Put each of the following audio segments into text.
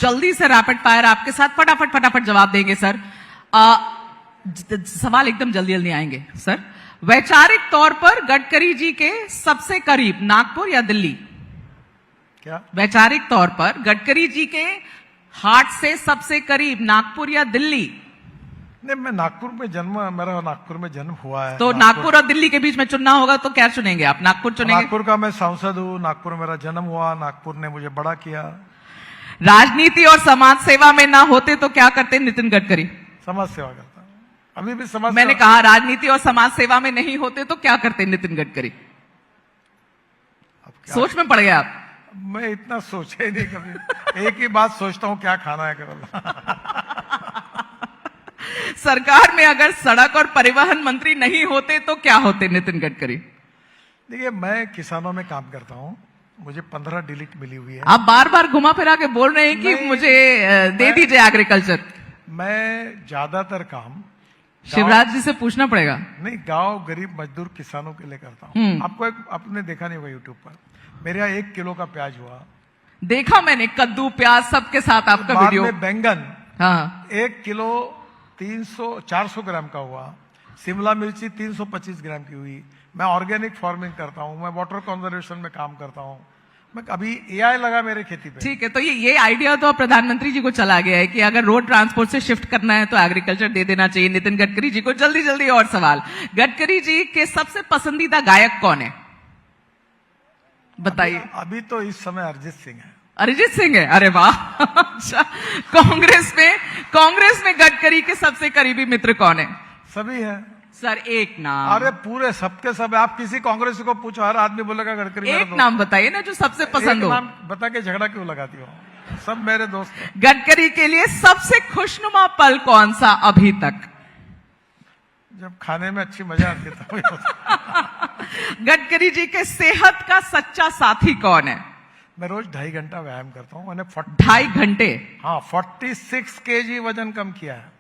जल्दी से rapid fire आपके साथ फटाफट जवाब देंगे सर। सवाल एकदम जल्दी आएंगे सर। वैचारिक तौर पर गडकरी जी के सबसे करीब नागपुर या दिल्ली? क्या वैचारिक तौर पर गडकरी जी के हार्ट से सबसे करीब नागपुर या दिल्ली? नहीं, मैं नागपुर में मेरा नागपुर में जन्म हुआ है। तो नागपुर और दिल्ली के बीच में चुनना होगा तो क्या चुनेंगे आप? नागपुर चुनेंगे? नागपुर का मैं सांसद हूँ, नागपुर में मेरा जन्म हुआ, नागपुर ने मुझे बड़ा किया। राजनीति और समाज सेवा में ना होते तो क्या करते नितिन गडकरी? समाज सेवा करता हूँ, अभी भी समाज मैंने कहा राजनीति और समाज सेवा में नहीं होते तो क्या करते नितिन गडकरी? सोच में पड़ गए आप। मैं इतना सोचा ही नहीं कभी। एक ही बात सोचता हूँ, क्या खाना है केवल। सरकार में अगर सड़क और परिवहन मंत्री नहीं होते तो क्या होते नितिन गडकरी? देखिए, मैं किसानों में काम करता हूँ, मुझे 15 डिलीट मिली हुई है। आप बार घुमा फिरा के बोल रहे हैं कि मुझे दे दीजिए एग्रीकल्चर। मैं ज्यादातर काम शिवराज जी से पूछना पड़ेगा। नहीं, गांव गरीब मजदूर किसानों के लिए करता हूँ। आपको आपने देखा नहीं होगा यूट्यूब पर, मेरे यहाँ 1 किलो का प्याज हुआ। देखा मैंने, कद्दू प्याज सबके साथ आपका बाद वीडियो। में बैंगन, हाँ, 1 किलो 400 ग्राम का हुआ। शिमला मिर्ची 325 ग्राम की हुई। मैं ऑर्गेनिक फार्मिंग करता हूँ, मैं वाटर कंजर्वेशन में काम करता हूँ। मैं अभी एआई लगा मेरे खेती पे। ठीक है, तो ये आइडिया तो प्रधानमंत्री जी को चला गया है कि अगर रोड ट्रांसपोर्ट से शिफ्ट करना है तो एग्रीकल्चर दे देना चाहिए नितिन गडकरी जी को। जल्दी और सवाल। गडकरी जी के सबसे पसंदीदा गायक कौन है बताइए? अभी तो इस समय अरिजीत सिंह है। अरिजीत सिंह है? अरे वाह। अच्छा, कांग्रेस में गडकरी के सबसे करीबी मित्र कौन है? सभी है सर, एक नाम। अरे पूरे सबके सब। आप किसी कांग्रेस को पूछो, हर आदमी बोलेगा गडकरी। एक नाम बताइए ना जो सबसे पसंद हो। नाम बता के झगड़ा क्यों लगाती हो? सब मेरे दोस्त हैं। गडकरी के लिए सबसे खुशनुमा पल कौन सा अभी तक? जब खाने में अच्छी मजा आती है तब। गडकरी जी के सेहत का सच्चा साथी कौन है? मैं रोज 2.5 घंटा व्यायाम करता हूँ। मैंने 2.5 घंटे? हाँ, 46 kg वजन कम किया है।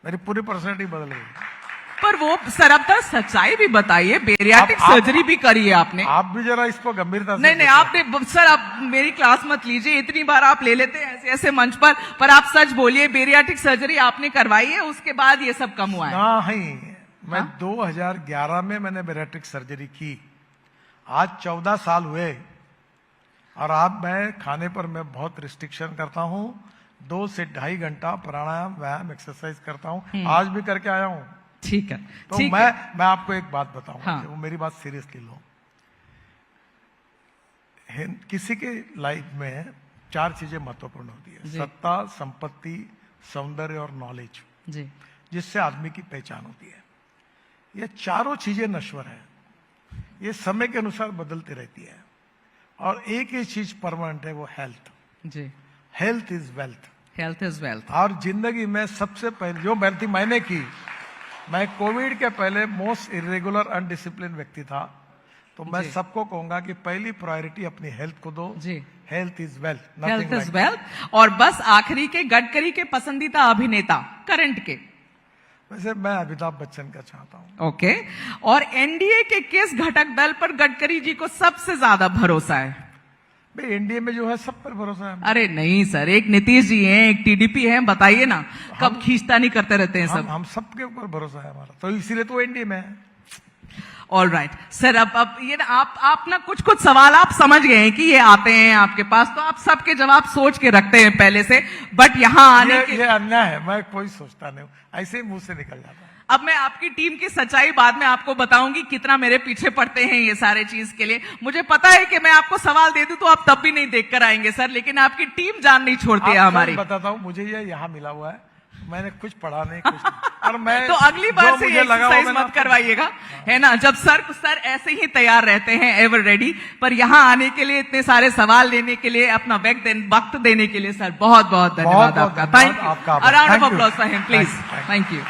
मेरी पूरी पर्सनैलिटी बदल गई। पर वो सर, अब तक सच्चाई भी बताइए, बेरियाटिक सर्जरी भी करी है आपने। आप भी जरा इसको गंभीरता से। नहीं, आपने सर, आप मेरी क्लास मत लीजिए। इतनी बार आप ले लेते हैं ऐसे मंच पर आप सच बोलिए, बेरियाटिक सर्जरी आपने करवाई है, उसके बाद ये सब कम हुआ है? नहीं, मैं 2011 में मैंने बेरियाट्रिक सर्जरी की। आज 14 साल हुए और अब मैं खाने पर मैं बहुत रिस्ट्रिक्शन करता हूँ। 2 से 2.5 घंटा प्राणायाम व्यायाम एक्सरसाइज करता हूँ। आज भी करके आया हूँ। ठीक है, तो ठीक मैं है। मैं आपको एक बात बताऊंगा। हाँ। वो मेरी बात सीरियसली लो। किसी के लाइफ में 4 चीजें महत्वपूर्ण होती है: सत्ता, संपत्ति, सौंदर्य और नॉलेज, जी, जिससे आदमी की पहचान होती है। ये चारों चीजें नश्वर है, ये समय के अनुसार बदलती रहती है और एक ही चीज परमानेंट है, वो हेल्थ। जी, health is wealth. Health is wealth. और जिंदगी में सबसे पहले जो गलती मैंने की, मैं कोविड के पहले मोस्ट इरेगुलर अनडिसिप्लिन व्यक्ति था। तो मैं सबको कहूंगा कि पहली प्रायोरिटी अपनी हेल्थ को दो। जी, health is wealth. Health is wealth. और बस आखिरी के, गडकरी के पसंदीदा अभिनेता करंट के? वैसे मैं अमिताभ बच्चन का चाहता हूं। ओके। और एनडीए के किस घटक दल पर गडकरी जी को सबसे ज्यादा भरोसा है? भाई, एनडीए में जो है सब पर भरोसा है। अरे नहीं सर, एक नीतीश जी हैं, एक टीडीपी है, बताइए ना, कब खींचतानी करते रहते हैं सब। हम सबके ऊपर भरोसा है हमारा, तो इसीलिए तो एनडीए में है। ऑल राइट सर, अब ये ना आप ना कुछ सवाल आप समझ गए हैं कि ये आते हैं आपके पास, तो आप सबके जवाब सोच के रखते हैं पहले से, बट यहाँ आने ये अन्याय है। मैं कोई सोचता नहीं हूँ, ऐसे ही मुंह से निकल जाता है। अब मैं आपकी टीम की सच्चाई बाद में आपको बताऊंगी, कितना मेरे पीछे पड़ते हैं ये सारे चीज के लिए। मुझे पता है कि मैं आपको सवाल दे दूं तो आप तब भी नहीं देख कर आएंगे सर, लेकिन आपकी टीम जान नहीं छोड़ती है हमारी। बताता हूँ, मुझे ये यहाँ मिला हुआ है, मैंने कुछ पढ़ा नहीं, कुछ नहीं। और मैं तो अगली बार से एक्सरसाइज मत करवाइएगा, है ना? जब सर ऐसे ही तैयार रहते हैं, एवर रेडी, पर यहाँ आने के लिए, इतने सारे सवाल लेने के लिए, अपना वक्त देने के लिए सर बहुत बहुत धन्यवाद आपका। Thank you. A round of applause for him please. Thank you.